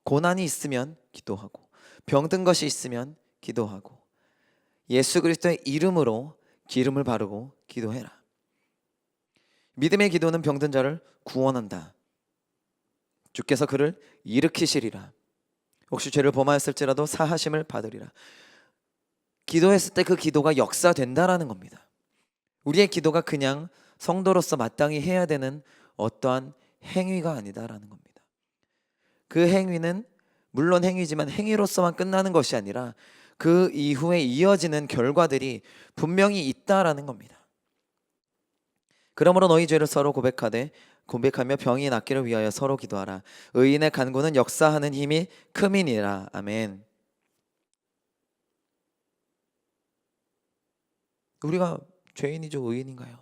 고난이 있으면 기도하고, 병든 것이 있으면 기도하고, 예수 그리스도의 이름으로 기름을 바르고 기도해라. 믿음의 기도는 병든 자를 구원한다. 주께서 그를 일으키시리라. 혹시 죄를 범하였을지라도 사하심을 받으리라. 기도했을 때 그 기도가 역사된다라는 겁니다. 우리의 기도가 그냥 성도로서 마땅히 해야 되는 어떠한 행위가 아니다라는 겁니다. 그 행위는 물론 행위지만 행위로서만 끝나는 것이 아니라 그 이후에 이어지는 결과들이 분명히 있다라는 겁니다. 그러므로 너희 죄를 서로 고백하며 병이 낫기를 위하여 서로 기도하라. 의인의 간구는 역사하는 힘이 큼이니라. 아멘. 우리가 죄인이죠, 의인인가요?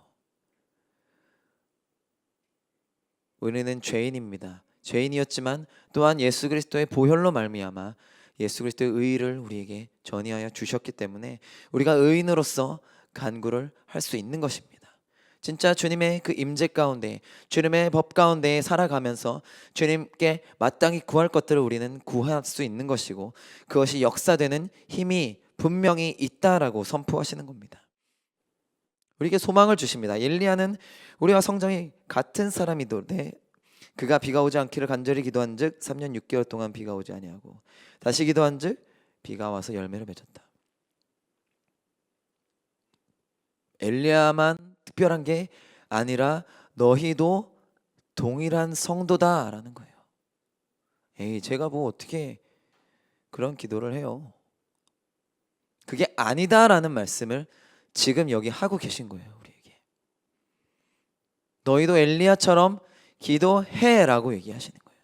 우리는 죄인입니다. 죄인이었지만 또한 예수 그리스도의 보혈로 말미암아 예수 그리스도의 의를 우리에게 전이하여 주셨기 때문에 우리가 의인으로서 간구를 할 수 있는 것입니다. 진짜 주님의 그 임재 가운데, 주님의 법 가운데 살아가면서 주님께 마땅히 구할 것들을 우리는 구할 수 있는 것이고, 그것이 역사되는 힘이 분명히 있다라고 선포하시는 겁니다. 우리에게 소망을 주십니다. 엘리야는 우리와 성정이 같은 사람이도되 그가 비가 오지 않기를 간절히 기도한즉 3년 6개월 동안 비가 오지 아니하고 다시 기도한즉 비가 와서 열매를 맺었다. 엘리야만 특별한 게 아니라 너희도 동일한 성도다라는 거예요. 에이, 제가 뭐 어떻게 그런 기도를 해요? 그게 아니다라는 말씀을 지금 여기 하고 계신 거예요, 우리에게. 너희도 엘리야처럼 기도해라고 얘기하시는 거예요.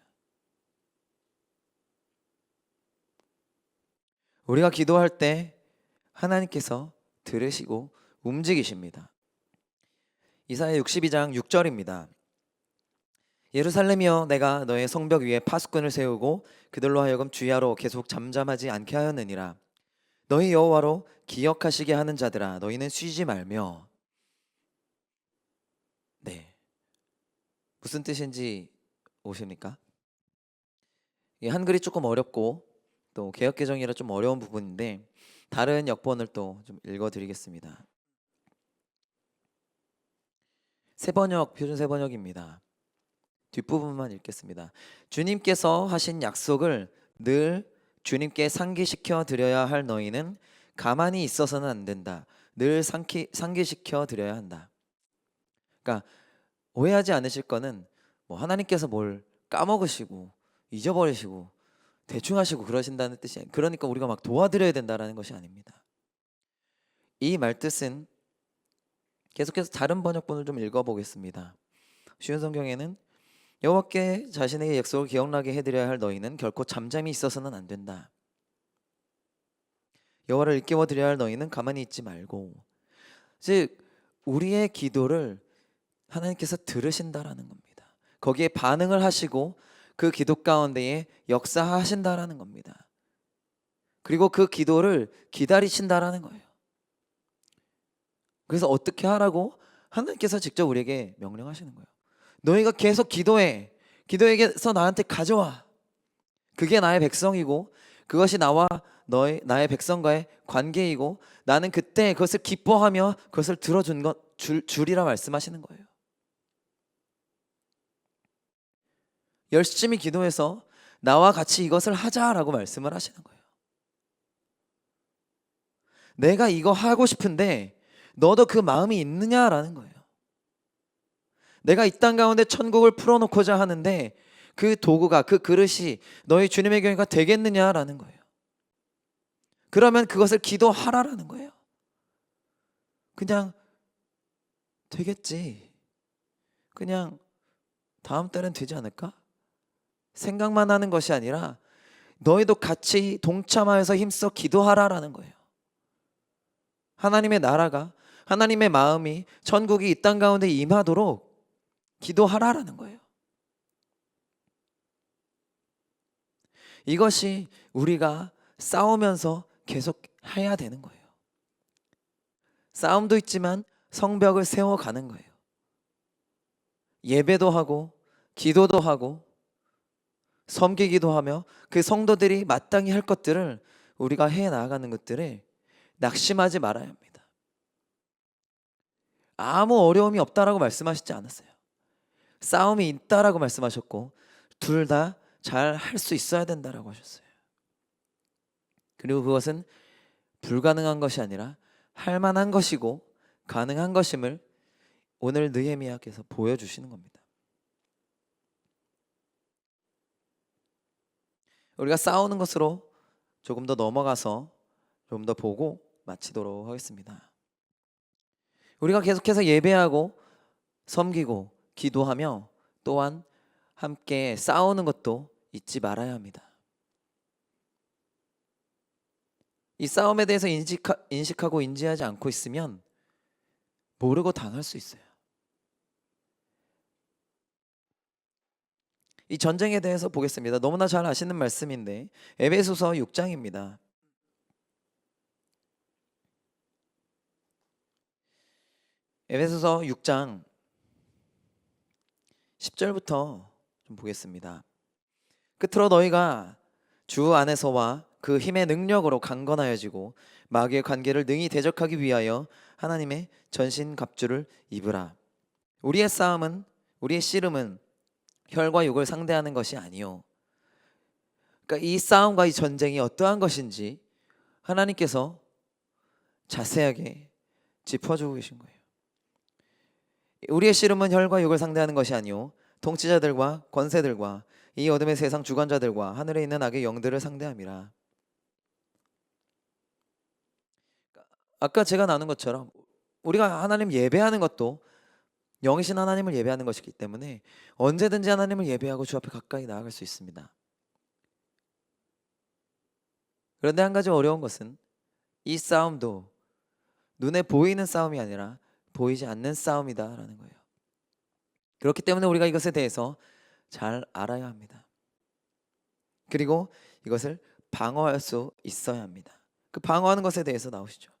우리가 기도할 때 하나님께서 들으시고 움직이십니다. 이사야 62장 6절입니다. 예루살렘이여, 내가 너의 성벽 위에 파수꾼을 세우고 그들로 하여금 주야로 계속 잠잠하지 않게 하였느니라. 너희 여호와로 기억하시게 하는 자들아, 너희는 쉬지 말며. 네, 무슨 뜻인지 오십니까? 이 한글이 조금 어렵고 또 개역개정이라 좀 어려운 부분인데 다른 역본을 또 좀 읽어드리겠습니다. 새번역, 표준 새번역입니다. 뒷부분만 읽겠습니다. 주님께서 하신 약속을 늘 주님께 상기시켜 드려야 할 너희는 가만히 있어서는 안 된다. 늘 상기시켜 드려야 한다. 그러니까 오해하지 않으실 거는 뭐 하나님께서 뭘 까먹으시고 잊어버리시고 대충 하시고 그러신다는 뜻이 아니에요. 그러니까 우리가 막 도와드려야 된다라는 것이 아닙니다. 이 말뜻은 계속해서 다른 번역본을 좀 읽어보겠습니다. 쉬운 성경에는 여호와께 자신의 약속을 기억나게 해드려야 할 너희는 결코 잠잠히 있어서는 안 된다. 여호와를 일깨워 드려야 할 너희는 가만히 있지 말고, 즉 우리의 기도를 하나님께서 들으신다라는 겁니다. 거기에 반응을 하시고 그 기도 가운데에 역사하신다라는 겁니다. 그리고 그 기도를 기다리신다라는 거예요. 그래서 어떻게 하라고? 하나님께서 직접 우리에게 명령하시는 거예요. 너희가 계속 기도해. 기도에게서 나한테 가져와. 그게 나의 백성이고 그것이 나의 백성과의 관계이고 나는 그때 그것을 기뻐하며 그것을 들어준 줄이라 말씀하시는 거예요. 열심히 기도해서 나와 같이 이것을 하자라고 말씀을 하시는 거예요. 내가 이거 하고 싶은데 너도 그 마음이 있느냐라는 거예요. 내가 이 땅 가운데 천국을 풀어놓고자 하는데 그 도구가, 그 그릇이 너희 주님의 교회가 되겠느냐라는 거예요. 그러면 그것을 기도하라라는 거예요. 그냥 되겠지, 그냥 다음 달엔 되지 않을까? 생각만 하는 것이 아니라 너희도 같이 동참하여서 힘써 기도하라라는 거예요. 하나님의 나라가, 하나님의 마음이, 천국이 이 땅 가운데 임하도록 기도하라라는 거예요. 이것이 우리가 싸우면서 계속 해야 되는 거예요. 싸움도 있지만 성벽을 세워가는 거예요. 예배도 하고 기도도 하고 섬기기도 하며 그 성도들이 마땅히 할 것들을 우리가 해 나가는 것들을 낙심하지 말아야 합니다. 아무 어려움이 없다라고 말씀하시지 않았어요. 싸움이 있다라고 말씀하셨고 둘 다 잘 할 수 있어야 된다라고 하셨어요. 그리고 그것은 불가능한 것이 아니라 할 만한 것이고 가능한 것임을 오늘 느헤미야께서 보여주시는 겁니다. 우리가 싸우는 것으로 조금 더 넘어가서 좀 더 보고 마치도록 하겠습니다. 우리가 계속해서 예배하고 섬기고 기도하며 또한 함께 싸우는 것도 잊지 말아야 합니다. 이 싸움에 대해서 인식하고 인지하지 않고 있으면 모르고 당할 수 있어요. 이 전쟁에 대해서 보겠습니다. 너무나 잘 아시는 말씀인데 에베소서 6장입니다. 에베소서 6장 10절부터 좀 보겠습니다. 끝으로 너희가 주 안에서와 그 힘의 능력으로 강건하여지고 마귀의 관계를 능히 대적하기 위하여 하나님의 전신 갑주를 입으라. 우리의 싸움은, 우리의 씨름은 혈과 육을 상대하는 것이 아니요. 그러니까 이 싸움과 이 전쟁이 어떠한 것인지 하나님께서 자세하게 짚어주고 계신 거예요. 우리의 씨름은 혈과 육을 상대하는 것이 아니요 통치자들과 권세들과 이 어둠의 세상 주관자들과 하늘에 있는 악의 영들을 상대함이라. 아까 제가 나눈 것처럼 우리가 하나님 예배하는 것도 영이신 하나님을 예배하는 것이기 때문에 언제든지 하나님을 예배하고 주 앞에 가까이 나아갈 수 있습니다. 그런데 한 가지 어려운 것은 이 싸움도 눈에 보이는 싸움이 아니라 보이지 않는 싸움이다라는 거예요. 그렇기 때문에 우리가 이것에 대해서 잘 알아야 합니다. 그리고 이것을 방어할 수 있어야 합니다. 그 방어하는 것에 대해서 나오시죠.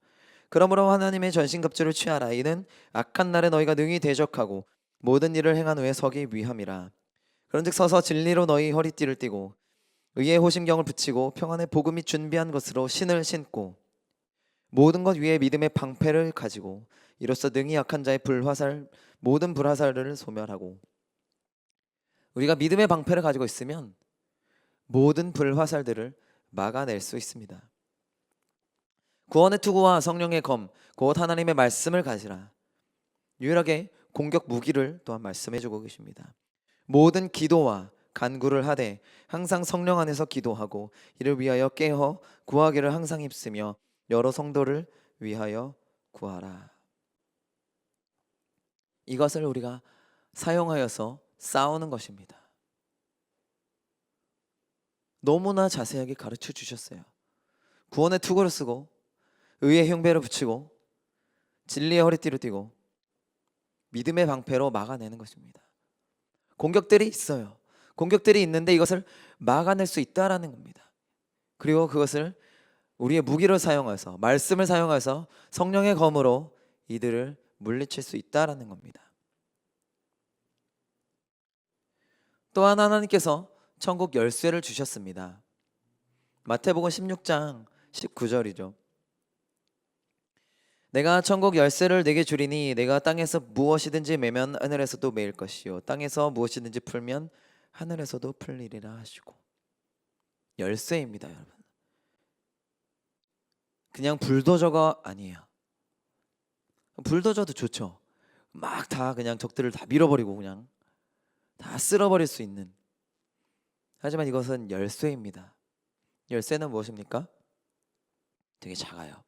그러므로 하나님의 전신갑주를 취하라. 이는 악한 날에 너희가 능히 대적하고 모든 일을 행한 후에 서기 위함이라. 그런즉 서서 진리로 너희 허리띠를 띠고 의의 호심경을 붙이고 평안의 복음이 준비한 것으로 신을 신고 모든 것 위에 믿음의 방패를 가지고 이로써 능히 약한 자의 불화살 모든 불화살을 소멸하고. 우리가 믿음의 방패를 가지고 있으면 모든 불화살들을 막아낼 수 있습니다. 구원의 투구와 성령의 검 곧 하나님의 말씀을 가지라. 유일하게 공격 무기를 또한 말씀해주고 계십니다. 모든 기도와 간구를 하되 항상 성령 안에서 기도하고 이를 위하여 깨어 구하기를 항상 힘쓰며 여러 성도를 위하여 구하라. 이것을 우리가 사용하여서 싸우는 것입니다. 너무나 자세하게 가르쳐 주셨어요. 구원의 투구를 쓰고 의의 흉배를 붙이고 진리의 허리띠를 띠고 믿음의 방패로 막아내는 것입니다. 공격들이 있어요. 공격들이 있는데 이것을 막아낼 수 있다라는 겁니다. 그리고 그것을 우리의 무기를 사용해서 말씀을 사용해서 성령의 검으로 이들을 물리칠 수 있다라는 겁니다. 또한 하나님께서 천국 열쇠를 주셨습니다. 마태복음 16장 19절이죠. 내가 천국 열쇠를 내게 주리니 내가 땅에서 무엇이든지 매면 하늘에서도 매일 것이요 땅에서 무엇이든지 풀면 하늘에서도 풀리리라 하시고. 열쇠입니다, 여러분. 그냥 불도저가 아니에요. 불도저도 좋죠. 막 다 그냥 적들을 다 밀어버리고 그냥 다 쓸어버릴 수 있는. 하지만 이것은 열쇠입니다. 열쇠는 무엇입니까? 되게 작아요.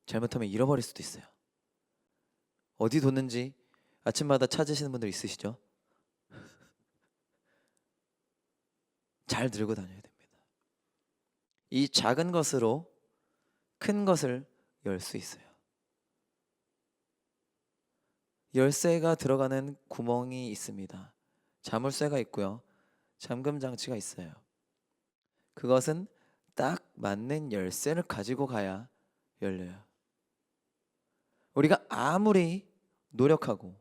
잘못하면 잃어버릴 수도 있어요. 어디 뒀는지 아침마다 찾으시는 분들 있으시죠? 잘 들고 다녀야 됩니다. 이 작은 것으로 큰 것을 열 수 있어요. 열쇠가 들어가는 구멍이 있습니다. 자물쇠가 있고요. 잠금 장치가 있어요. 그것은 딱 맞는 열쇠를 가지고 가야 열려요. 우리가 아무리 노력하고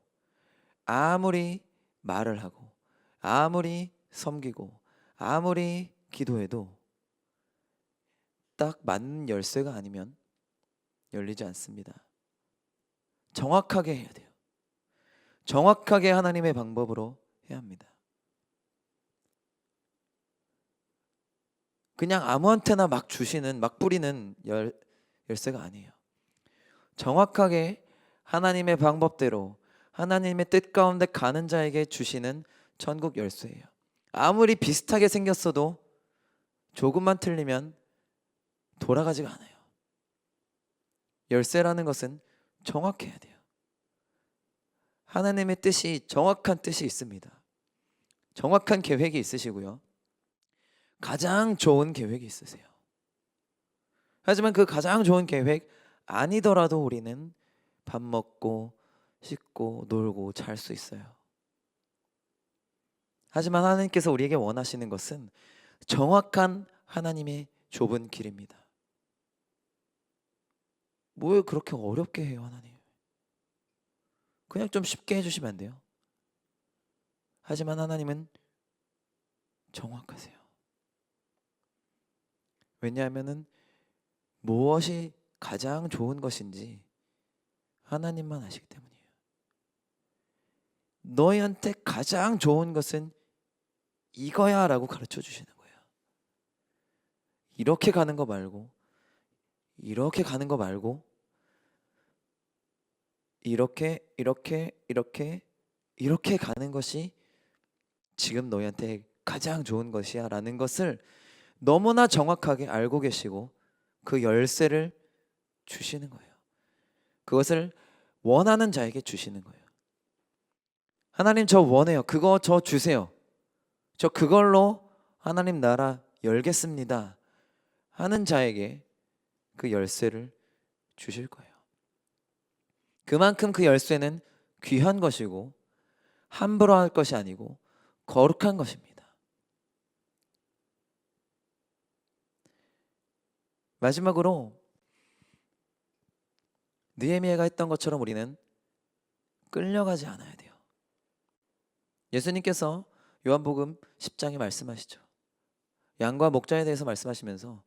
아무리 말을 하고 아무리 섬기고 아무리 기도해도 딱 맞는 열쇠가 아니면 열리지 않습니다. 정확하게 해야 돼요. 정확하게 하나님의 방법으로 해야 합니다. 그냥 아무한테나 막 주시는, 막 뿌리는 열쇠가 아니에요. 정확하게 하나님의 방법대로 하나님의 뜻 가운데 가는 자에게 주시는 천국 열쇠예요. 아무리 비슷하게 생겼어도 조금만 틀리면 돌아가지가 않아요. 열쇠라는 것은 정확해야 돼요. 하나님의 뜻이 정확한 뜻이 있습니다. 정확한 계획이 있으시고요. 가장 좋은 계획이 있으세요. 하지만 그 가장 좋은 계획 아니더라도 우리는 밥 먹고 씻고 놀고 잘 수 있어요. 하지만 하나님께서 우리에게 원하시는 것은 정확한 하나님의 좁은 길입니다. 뭘 그렇게 어렵게 해요, 하나님? 그냥 좀 쉽게 해주시면 안 돼요? 하지만 하나님은 정확하세요. 왜냐하면은 무엇이 가장 좋은 것인지 하나님만 아시기 때문이에요. 너희한테 가장 좋은 것은 이거야 라고 가르쳐 주시는 거예요. 이렇게 가는 거 말고 이렇게 가는 거 말고 이렇게 가는 것이 지금 너희한테 가장 좋은 것이야 라는 것을 너무나 정확하게 알고 계시고 그 열쇠를 주시는 거예요. 그것을 원하는 자에게 주시는 거예요. 하나님 저 원해요. 그거 저 주세요. 저 그걸로 하나님 나라 열겠습니다 하는 자에게 그 열쇠를 주실 거예요. 그만큼 그 열쇠는 귀한 것이고 함부로 할 것이 아니고 거룩한 것입니다. 마지막으로 느헤미야가 했던 것처럼 우리는 끌려가지 않아야 돼요. 예수님께서 요한복음 10장에 말씀하시죠. 양과 목자에 대해서 말씀하시면서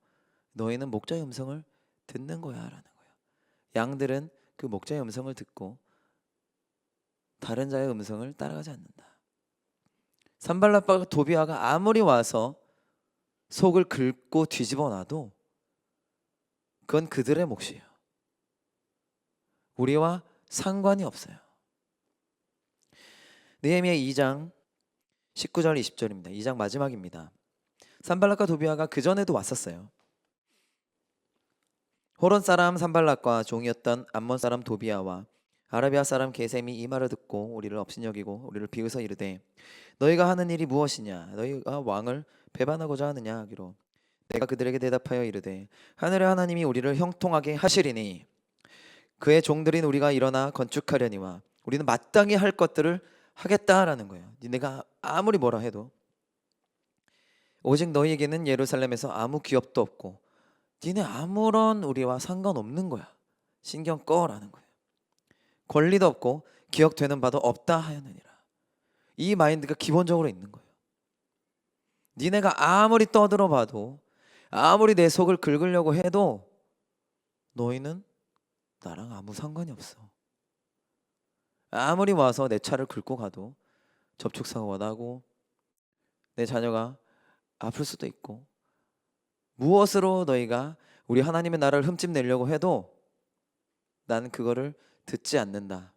너희는 목자의 음성을 듣는 거야 라는 거예요. 양들은 그 목자의 음성을 듣고 다른 자의 음성을 따라가지 않는다. 산발락과 도비아가 아무리 와서 속을 긁고 뒤집어 놔도 그건 그들의 몫이에요. 우리와 상관이 없어요. 느헤미야 2장 19절 20절입니다. 2장 마지막입니다. 산발락과 도비아가 그 전에도 왔었어요. 호론 사람 산발락과 종이었던 암몬 사람 도비아와 아라비아 사람 게셈이 이 말을 듣고 우리를 업신여기고 우리를 비웃어 이르되 너희가 하는 일이 무엇이냐? 너희가 왕을 배반하고자 하느냐 하기로 내가 그들에게 대답하여 이르되 하늘의 하나님이 우리를 형통하게 하시리니 그의 종들인 우리가 일어나 건축하려니와 우리는 마땅히 할 것들을 하겠다라는 거예요. 니네가 아무리 뭐라 해도 오직 너희에게는 예루살렘에서 아무 기업도 없고 니네 아무런 우리와 상관없는 거야. 신경 꺼라는 거예요. 권리도 없고 기억되는 바도 없다 하였느니라. 이 마인드가 기본적으로 있는 거예요. 니네가 아무리 떠들어 봐도 아무리 내 속을 긁으려고 해도 너희는 나랑 아무 상관이 없어. 아무리 와서 내 차를 긁고 가도 접촉사고가 나고 내 자녀가 아플 수도 있고, 무엇으로 너희가 우리 하나님의 나라를 흠집내려고 해도 나는 그거를 듣지 않는다.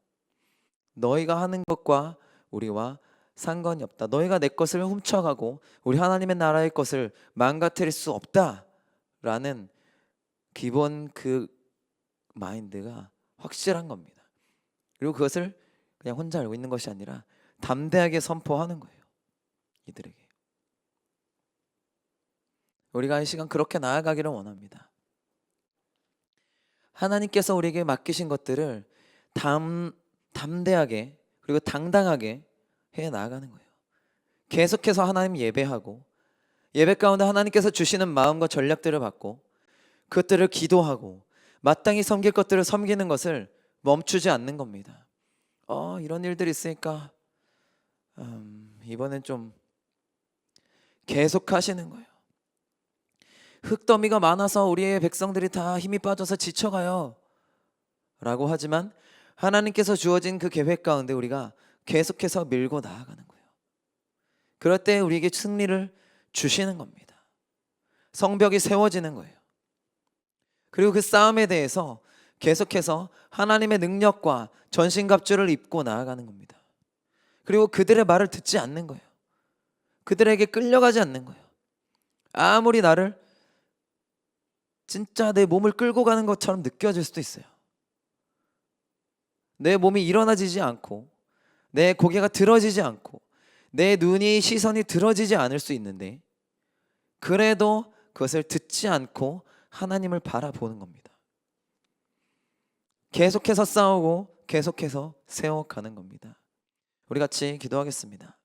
너희가 하는 것과 우리와 상관이 없다. 너희가 내 것을 훔쳐가고 우리 하나님의 나라의 것을 망가뜨릴 수 없다라는 기본 그 마인드가 확실한 겁니다. 그리고 그것을 그냥 혼자 알고 있는 것이 아니라 담대하게 선포하는 거예요. 이들에게. 우리가 이 시간 그렇게 나아가기를 원합니다. 하나님께서 우리에게 맡기신 것들을 담대하게 그리고 당당하게 해 나아가는 거예요. 계속해서 하나님 예배하고, 예배 가운데 하나님께서 주시는 마음과 전략들을 받고 그것들을 기도하고 마땅히 섬길 것들을 섬기는 것을 멈추지 않는 겁니다. 이런 일들이 있으니까 이번엔 좀 계속 하시는 거예요. 흙더미가 많아서 우리의 백성들이 다 힘이 빠져서 지쳐가요 라고 하지만 하나님께서 주어진 그 계획 가운데 우리가 계속해서 밀고 나아가는 거예요. 그럴 때 우리에게 승리를 주시는 겁니다. 성벽이 세워지는 거예요. 그리고 그 싸움에 대해서 계속해서 하나님의 능력과 전신갑주를 입고 나아가는 겁니다. 그리고 그들의 말을 듣지 않는 거예요. 그들에게 끌려가지 않는 거예요. 아무리 나를 진짜 내 몸을 끌고 가는 것처럼 느껴질 수도 있어요. 내 몸이 일어나지지 않고 내 고개가 들어지지 않고 내 눈이 시선이 들어지지 않을 수 있는데 그래도 그것을 듣지 않고 하나님을 바라보는 겁니다. 계속해서 싸우고 계속해서 세워가는 겁니다. 우리 같이 기도하겠습니다.